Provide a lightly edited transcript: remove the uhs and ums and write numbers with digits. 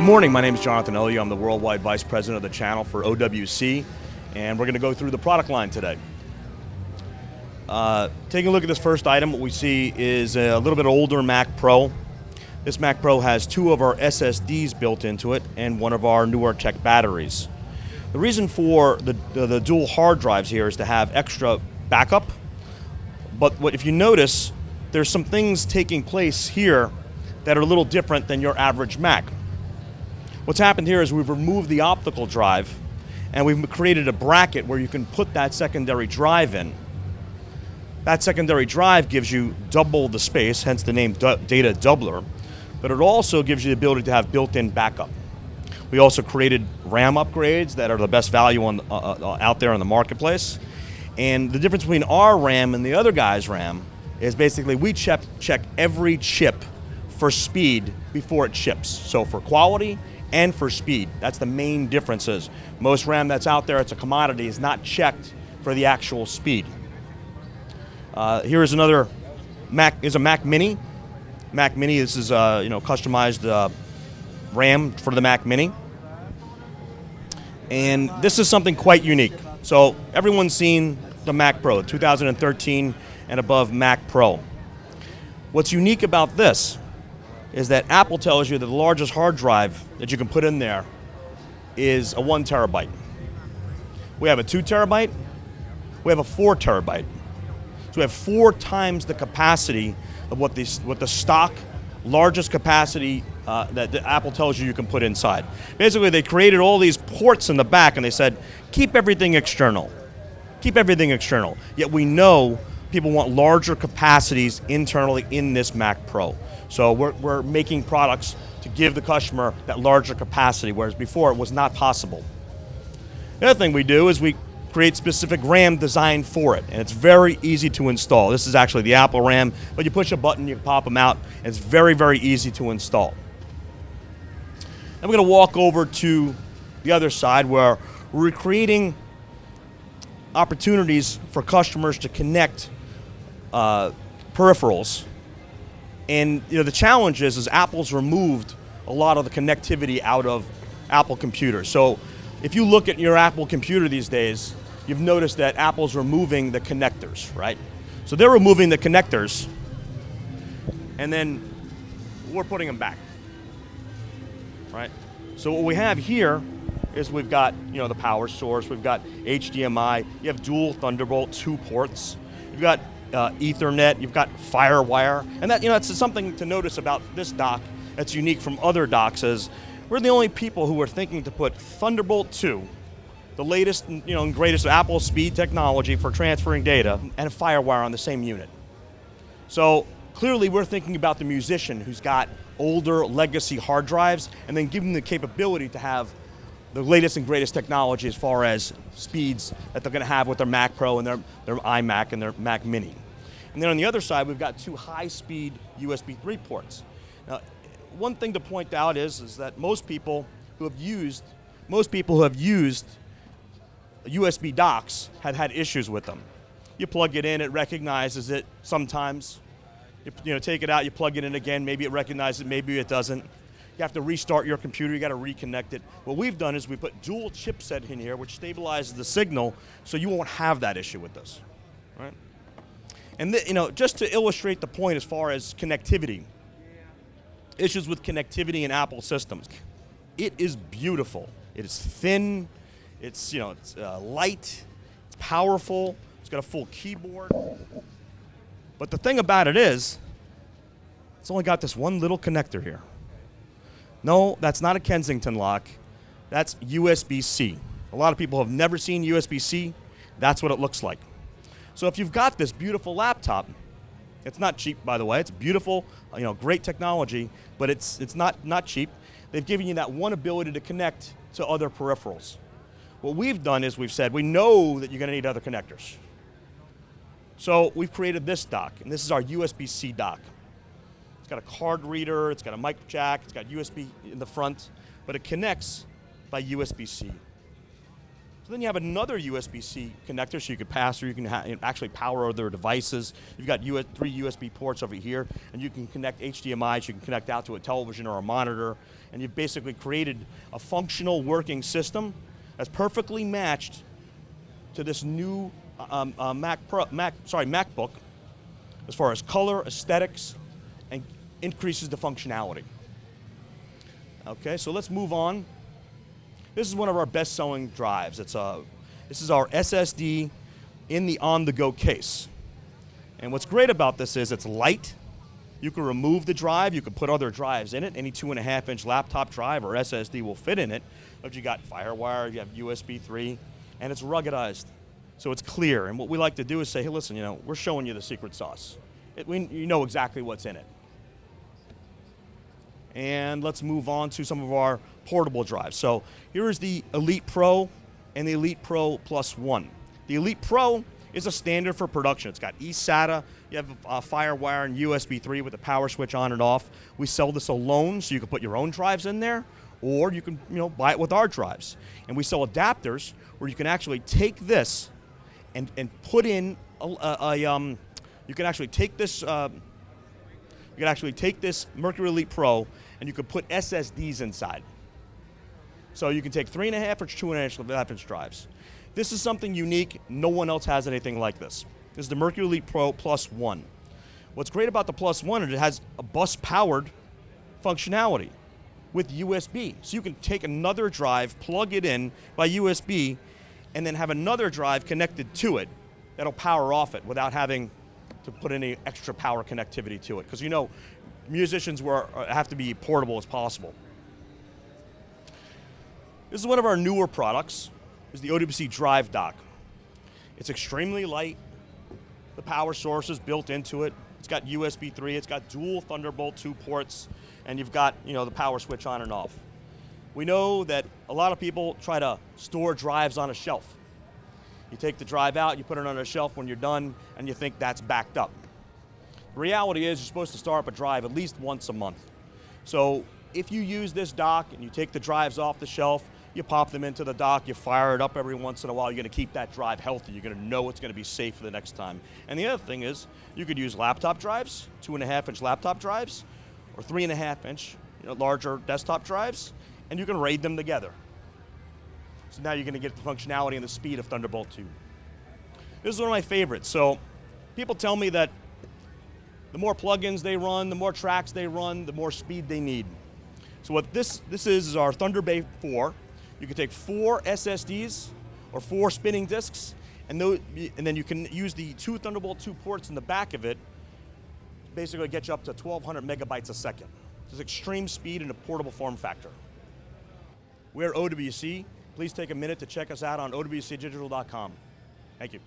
morning, my name is Jonathan Elliott. I'm the Worldwide Vice President of the channel for OWC, and we're going to go through the product line today. Taking a look at this first item, what we see is a little bit older Mac Pro. This Mac Pro has two of our SSDs built into it and one of our newer tech batteries. The reason for the dual hard drives here is to have extra backup, but if you notice, there's some things taking place here that are a little different than your average Mac. What's happened here is we've removed the optical drive and we've created a bracket where you can put that secondary drive in. That secondary drive gives you double the space, hence the name data doubler, but it also gives you the ability to have built-in backup. We also created RAM upgrades that are the best value out there in the marketplace. And the difference between our RAM and the other guy's RAM is basically we check every chip for speed before it ships. So for quality and for speed. That's the main differences. Most RAM that's out there, it's a commodity, is not checked for the actual speed. Here is another Mac Mini. Mac Mini, this is customized RAM for the Mac Mini. And this is something quite unique. So everyone's seen the Mac Pro, 2013 and above Mac Pro. What's unique about this is that Apple tells you that the largest hard drive that you can put in there is a 1 terabyte. We have a 2 terabyte, we have a 4 terabyte. So we have 4 times the capacity of what the stock largest capacity that Apple tells you can put inside. Basically, they created all these ports in the back and they said, keep everything external. Keep everything external. Yet we know people want larger capacities internally in this Mac Pro. So we're making products to give the customer that larger capacity, whereas before it was not possible. The other thing we do is we create specific RAM designed for it, and it's very easy to install. This is actually the Apple RAM, but you push a button, you can pop them out, and it's very, very easy to install. I'm going to walk over to the other side where we're creating opportunities for customers to connect peripherals. And the challenge is Apple's removed a lot of the connectivity out of Apple computers. So if you look at your Apple computer these days, you've noticed that Apple's removing the connectors, right? So they're removing the connectors, and then we're putting them back, right? So what we have here is we've got the power source, we've got HDMI, you have dual Thunderbolt 2 ports, you've got Ethernet, you've got FireWire, and that's something to notice about this dock that's unique from other docks is we're the only people who are thinking to put Thunderbolt 2, the latest and greatest Apple speed technology for transferring data, and a FireWire on the same unit. So clearly we're thinking about the musician who's got older legacy hard drives and then giving them the capability to have the latest and greatest technology as far as speeds that they're going to have with their Mac Pro and their iMac and their Mac Mini. And then on the other side, we've got 2 high-speed USB 3 ports. Now, one thing to point out is that most people who have used USB docks have had issues with them. You plug it in, it recognizes it sometimes. You take it out, you plug it in again, maybe it recognizes it, maybe it doesn't. You have to restart your computer, you got to reconnect it. What we've done is we put dual chipset in here, which stabilizes the signal, so you won't have that issue with this, right? And just to illustrate the point as far as connectivity, issues with connectivity in Apple systems, it is beautiful. It is thin, it's light, it's powerful, it's got a full keyboard. But the thing about it is, it's only got this one little connector here. No, that's not a Kensington lock. That's USB-C. A lot of people have never seen USB-C. That's what it looks like. So if you've got this beautiful laptop, it's not cheap, by the way. It's beautiful, great technology, but it's not cheap. They've given you that one ability to connect to other peripherals. What we've done is we've said we know that you're going to need other connectors. So we've created this dock, and this is our USB-C dock. It's got a card reader, it's got a micro jack, it's got USB in the front, but it connects by USB-C. So then you have another USB-C connector, so you can pass through, you can actually power other devices. You've got 3 USB ports over here, and you can connect HDMIs, you can connect out to a television or a monitor, and you've basically created a functional working system that's perfectly matched to this new MacBook as far as color, aesthetics, and increases the functionality. Okay, so let's move on. This is one of our best-selling drives. This is our SSD in the on-the-go case. And what's great about this is it's light. You can remove the drive. You can put other drives in it. Any 2.5-inch laptop drive or SSD will fit in it. But you got FireWire, you have USB 3, and it's ruggedized. So it's clear. And what we like to do is say, hey, listen, we're showing you the secret sauce. You know exactly what's in it. And let's move on to some of our portable drives. So here is the Elite Pro and the Elite Pro Plus One. The Elite Pro is a standard for production. It's got eSATA, you have FireWire and USB 3 with a power switch on and off. We sell this alone, so you can put your own drives in there, or you can buy it with our drives. And we sell adapters where you can actually take this and put in you can actually take this Mercury Elite Pro and you can put SSDs inside. So you can take 3.5-inch, 2.5-inch drives. This is something unique. No one else has anything like this. This is the Mercury Elite Pro Plus One. What's great about the Plus One is it has a bus-powered functionality with USB. So you can take another drive, plug it in by USB, and then have another drive connected to it that'll power off it without having to put any extra power connectivity to it. Because musicians have to be portable as possible. This is one of our newer products. This is the OWC Drive Dock. It's extremely light. The power source is built into it. It's got USB 3, it's got dual Thunderbolt 2 ports, and you've got the power switch on and off. We know that a lot of people try to store drives on a shelf. You take the drive out, you put it on a shelf when you're done, and you think that's backed up. The reality is you're supposed to start up a drive at least once a month. So if you use this dock and you take the drives off the shelf, you pop them into the dock, you fire it up every once in a while, you're going to keep that drive healthy. You're going to know it's going to be safe for the next time. And the other thing is you could use laptop drives, 2.5-inch laptop drives, or 3.5-inch larger desktop drives, and you can RAID them together. So now you're going to get the functionality and the speed of Thunderbolt 2. This is one of my favorites. So people tell me that the more plugins they run, the more tracks they run, the more speed they need. So what this is our Thunderbay 4. You can take 4 SSDs or 4 spinning disks, and then you can use the 2 Thunderbolt 2 ports in the back of it, basically get you up to 1,200 megabytes a second. It's extreme speed and a portable form factor. We're OWC. Please take a minute to check us out on OWCdigital.com. Thank you.